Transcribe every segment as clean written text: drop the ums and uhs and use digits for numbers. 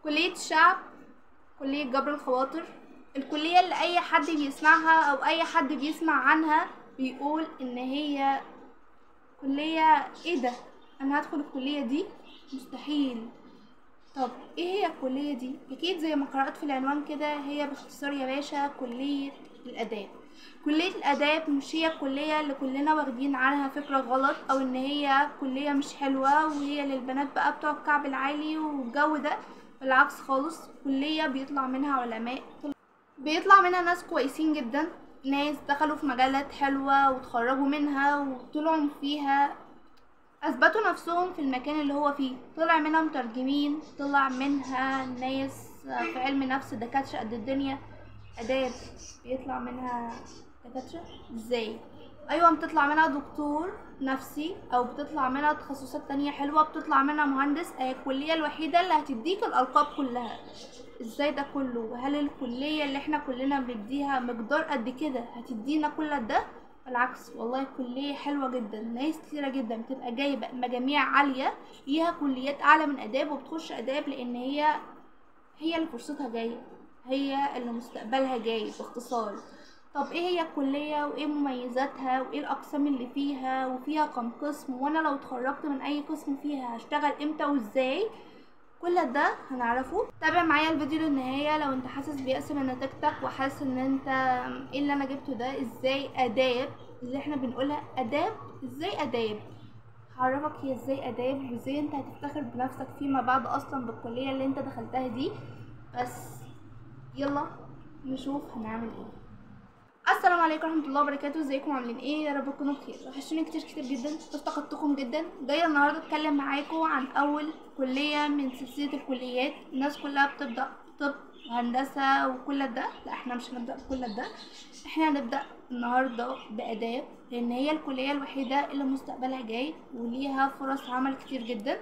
كلية الشعب، كلية جبر الخواطر، الكلية اللي اي حد بيسمعها او اي حد بيسمع عنها بيقول ان هي كلية ايه ده، انا هدخل الكلية دي مستحيل. طب ايه هي الكلية دي؟ اكيد زي ما قرأت في العنوان كده، هي باختصار يا باشا كلية الاداب. كلية الاداب مش هي الكلية اللي كلنا واخدين عنها فكرة غلط، او ان هي كلية مش حلوة وهي للبنات بقى بتوع الكعب العالي والجو ده. بالعكس خالص، كلية بيطلع منها علماء، بيطلع منها ناس كويسين جدا، ناس دخلوا في مجالات حلوة وتخرجوا منها وطلعوا فيها، اثبتوا نفسهم في المكان اللي هو فيه. طلع منها مترجمين، طلع منها ناس في علم نفس دكاترة قد الدنيا. اداب بيطلع منها دكاترة ازاي؟ ايوه، بتطلع منها دكتور نفسي، او بتطلع منها تخصصات تانية حلوة، بتطلع منها مهندس. هي الكلية الوحيدة اللي هتديك الالقاب كلها. ازاي ده كله؟ هل الكلية اللي احنا كلنا بنديها مقدار قد كده هتدينا كل ده؟ بالعكس والله، الكلية حلوة جدا، ناس كتيرة جدا بتبقى جايبة مجاميع عالية ليها كليات اعلى من اداب وبتخش اداب، لان هي اللي فرصتها جاية، هي اللي مستقبلها جاي باختصار. طب ايه هي الكلية وايه مميزاتها وايه الاقسام اللي فيها وفيها كم قسم، وانا لو اتخرجت من اي قسم فيها هشتغل امتى وازاي؟ كل ده هنعرفه. تابع معايا الفيديو للنهاية لو انت حاسس بيأس من نتيجتك وحاسس ان انت ايه اللي انا جبته ده، ازاي اداب اللي احنا بنقولها اداب، ازاي اداب؟ هعرفك هي ازاي اداب وازاي انت هتفتخر بنفسك فيما بعد اصلا بالكلية اللي انت دخلتها دي. بس يلا نشوف هنعمل ايه. السلام عليكم ورحمه الله وبركاته، ازيكم عاملين ايه؟ يا رب تكونوا بخير. وحشوني كتير جدا، افتقدتكم جدا. جايه النهارده اتكلم معاكم عن اول كليه من سلسله الكليات. الناس كلها بتبدا طب وهندسه وكل ده، لا احنا مش هنبدا بكل ده، احنا هنبدا النهارده باداب، لان هي الكليه الوحيده اللي مستقبلها جاي وليها فرص عمل كتير جدا.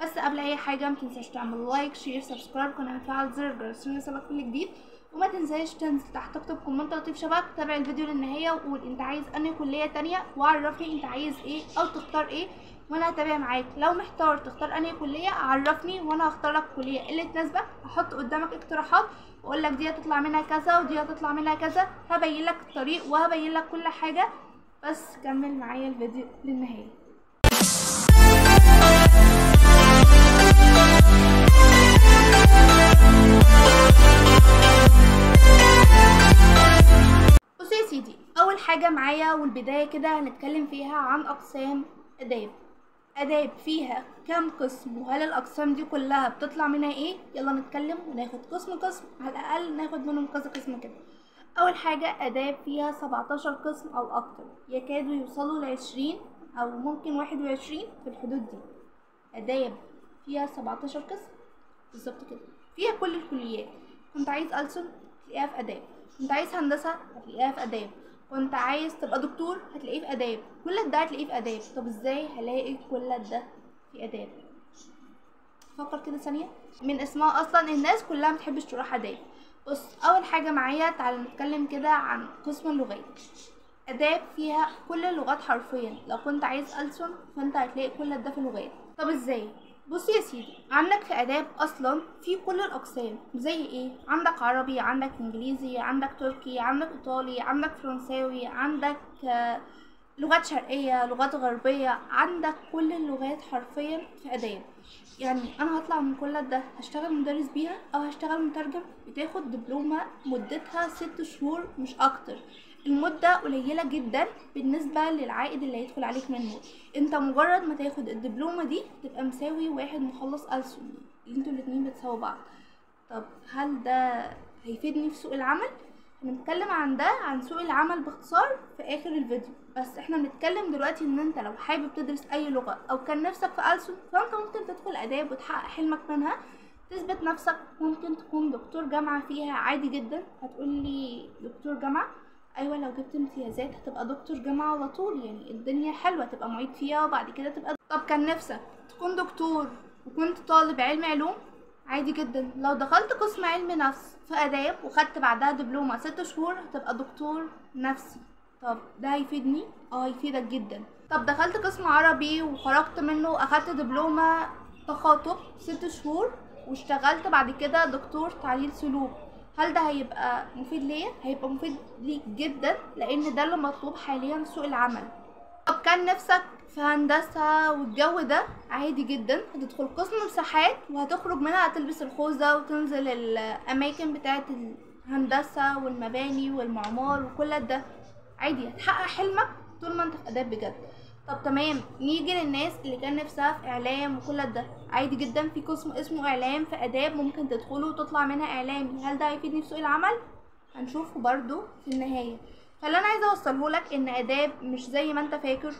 بس قبل اي حاجه متنساش تعمل لايك شير سبسكرايب وكمان تفعل زر الجرس عشان يوصلك كل جديد. وما تنساش تنزل تحت تكتب كومنت لطيف شبك، تابع الفيديو للنهايه وقول انت عايز انهي كليه تانية، وعرفني انت عايز ايه او تختار ايه وانا هتابع معاك. لو محتار تختار انهي كليه عرفني وانا هختار لك الكليه اللي تناسبك. هحط قدامك اقتراحات واقول لك دي هتطلع منها كذا ودي هتطلع منها كذا، هبين لك الطريق وهبين لك كل حاجه. بس كمل معايا الفيديو للنهايه. يا سيدي، اول حاجه معايا والبدايه كده هنتكلم فيها عن اقسام اداب. اداب فيها كام قسم وهل الاقسام دي كلها بتطلع منها ايه؟ يلا نتكلم وناخد قسم قسم، على الاقل ناخد منهم كذا قسم كده. اول حاجه اداب فيها 17 قسم او اكتر، يكادوا يوصلوا ل20 او ممكن 21 في الحدود دي. اداب فيها 17 قسم بالظبط كده، فيها كل الكليات. كنت عايز ألسن هتلاقيها في اداب، كنت عايز هندسه هتلاقيها في اداب، كنت عايز تبقى دكتور هتلاقيه في اداب، كل ده هتلاقيه في اداب. طب ازاي هلاقي كل ده في اداب؟ فكر كده ثانيه، من اسمها اصلا الناس كلها متحبش تروح اداب. بص، اول حاجه معايا تعالى نتكلم كده عن قسم اللغات. اداب فيها كل اللغات حرفيا، لو كنت عايز ألسن فانت هتلاقي كل ده في اللغات. طب ازاي؟ بص يا سيدي، عندك في اداب اصلا في كل الاقسام. زي ايه؟ عندك عربي، عندك انجليزي، عندك تركي، عندك ايطالي، عندك فرنساوي، عندك لغات شرقية، لغات غربية، عندك كل اللغات حرفيا في اداب. يعني انا هطلع من كل ده هشتغل مدرس بيها او هشتغل مترجم، بتاخد دبلومة مدتها 6 شهور مش اكتر. المدة قليلة جدا بالنسبة للعائد اللي هيدخل عليك منه. انت مجرد ما تاخد الدبلومة دي تبقى مساوي واحد مخلص ألسن، انتوا الاتنين بتساووا بعض. طب هل ده هيفيدني في سوق العمل؟ هنتكلم عن ده، عن سوق العمل باختصار في اخر الفيديو. بس احنا بنتكلم دلوقتي ان انت لو حابب تدرس اي لغة او كان نفسك في ألسن، فانت ممكن تدخل اداب وتحقق حلمك منها، تثبت نفسك، ممكن تكون دكتور جامعة فيها عادي جدا. هتقولي دكتور جامعة؟ ايوه، لو جبت امتيازات هتبقى دكتور جامعة على طول، يعني الدنيا حلوة، تبقى معيد فيها وبعد كده تبقى. طب كان نفسك تكون دكتور وكنت طالب علم علوم؟ عادي جدا، لو دخلت قسم علم نفس في اداب وخدت بعدها دبلومة 6 شهور هتبقى دكتور نفسي. طب ده هيفيدني؟ هيفيدك جدا. طب دخلت قسم عربي وخرجت منه اخدت دبلومة تخاطب 6 شهور، واشتغلت بعد كده دكتور تعديل سلوك، هل ده هيبقى مفيد ليا؟ هيبقى مفيد ليك جدا، لان ده اللي مطلوب حاليا في سوق العمل. طب كان نفسك في هندسة والجو ده، عادي جدا هتدخل قسم مساحات وهتخرج منها هتلبس الخوذة وتنزل الأماكن بتاعة الهندسة والمباني والمعمار وكل ده، عادي هتحقق حلمك طول ما انت في آداب بجد. طب تمام، نيجي للناس اللي كان نفسها في إعلام وكل ده، عادي جدا في قسم اسمه إعلام في آداب ممكن تدخله وتطلع منها إعلامي، هل ده هيفيدني في سوق العمل؟ هنشوفه برضو في النهاية. فاللي انا عايزه اوصله لك ان آداب مش زي ما انت فاكر،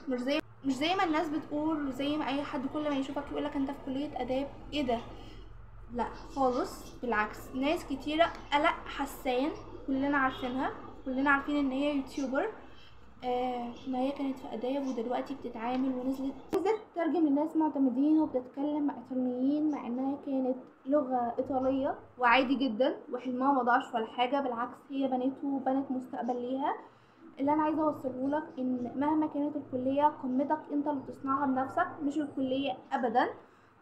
مش زي ما الناس بتقول، وزي ما اي حد كل ما يشوفك يقول لك انت في كليه آداب ايه ده، لا خالص، بالعكس ناس كتيره قلق حسان كلنا عارفينها، كلنا عارفين ان هي يوتيوبر، ما هي كانت في آداب ودلوقتي بتتعامل ونزلت تترجم لناس معتمدين وبتتكلم مع ايطاليين، مع انها كانت لغة ايطالية وعادي جدا وحلمها ما ضاعش ولا حاجة، بالعكس هي بنته وبنت مستقبل ليها. اللي انا عايزه اوصله لك ان مهما كانت الكليه قمتك انت اللي بتصنعها بنفسك مش الكليه ابدا.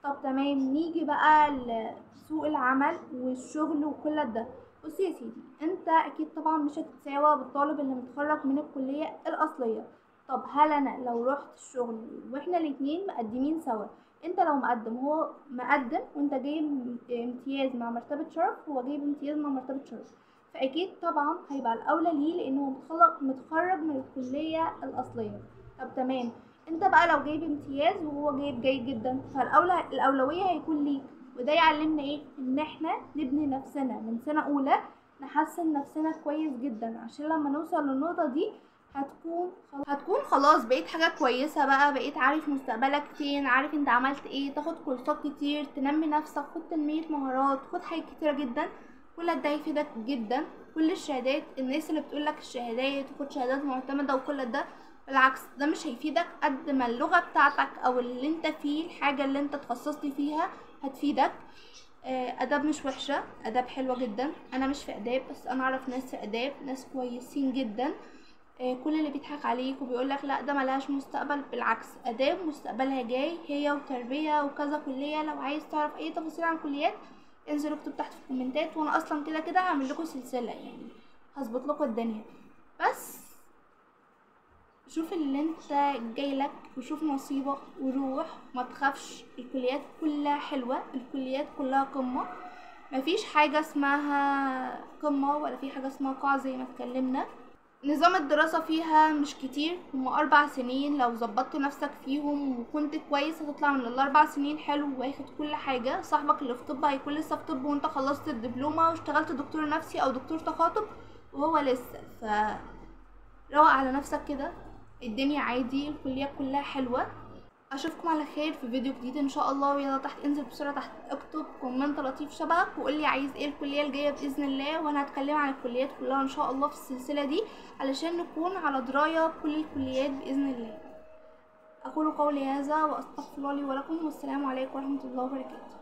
طب تمام، نيجي بقى لسوق العمل والشغل وكل ده. بص يا سيدي، انت اكيد طبعا مش هتتساوى بالطالب اللي متخرج من الكليه الاصليه. طب هل انا لو رحت الشغل واحنا الاتنين مقدمين سوا، انت لو مقدم هو مقدم وانت جايب امتياز مع مرتبه شرف هو جايب امتياز مع مرتبه شرف، فاكيد طبعا هيبقى الاولى ليه لانه متخرج من الكليه الاصليه. طب تمام، انت بقى لو جايب امتياز وهو جايب جيد جدا الاولويه هيكون ليك. وده يعلمنا ايه؟ ان احنا نبني نفسنا من سنه اولى، نحسن نفسنا كويس جدا عشان لما نوصل للنقطه دي هتكون خلاص بقيت حاجه كويسه بقى، بقيت عارف مستقبلك فين، عارف انت عملت ايه، تاخد كورسات كتير تنمي نفسك، خد تنميه مهارات، خد حاجات كتيره جدا، كل ده هيفيدك جدا. كل الشهادات، الناس اللي بتقولك الشهادات وخد شهادات معتمدة وكل ده، بالعكس ده مش هيفيدك قد ما اللغة بتاعتك او اللي انت فيه، الحاجة اللي انت تخصصت فيها هتفيدك. آداب مش وحشة، آداب حلوة جدا، انا مش في آداب بس انا اعرف ناس في آداب ناس كويسين جدا. كل اللي بيضحك عليك وبيقولك لا ده ملهاش مستقبل، بالعكس آداب مستقبلها جاي، هي وتربية وكذا كلية. لو عايز تعرف اي تفاصيل عن الكليات انزلوا اكتب تحت في الكومنتات، وانا اصلا كده كده هعمل لكم سلسله يعني هظبط لكم الدنيا. بس شوف اللي انت جايلك وشوف نصيبك وروح، ما تخافش، الكليات كلها حلوه، الكليات كلها قمه، مفيش حاجه اسمها قمه ولا في حاجه اسمها قاع زي ما اتكلمنا. نظام الدراسة فيها مش كتير، هما 4 سنين، لو ظبطت نفسك فيهم وكنت كويس هتطلع من ال4 سنين حلو واخد كل حاجة. صاحبك اللي في طب هيكون لسه في طب وانت خلصت الدبلومة واشتغلت دكتور نفسي او دكتور تخاطب وهو لسه، روق على نفسك كده، الدنيا عادي، الكلية كلها حلوة. اشوفكم على خير في فيديو جديد ان شاء الله. ويلا تحت انزل بسرعه تحت اكتب كومنت لطيف شبهك وقولي عايز ايه الكليه الجايه باذن الله، وانا هتكلم عن الكليات كلها ان شاء الله في السلسله دي علشان نكون على درايه بكل الكليات باذن الله. اقول قولي هذا واستغفر الله لي ولكم، والسلام عليكم ورحمه الله وبركاته.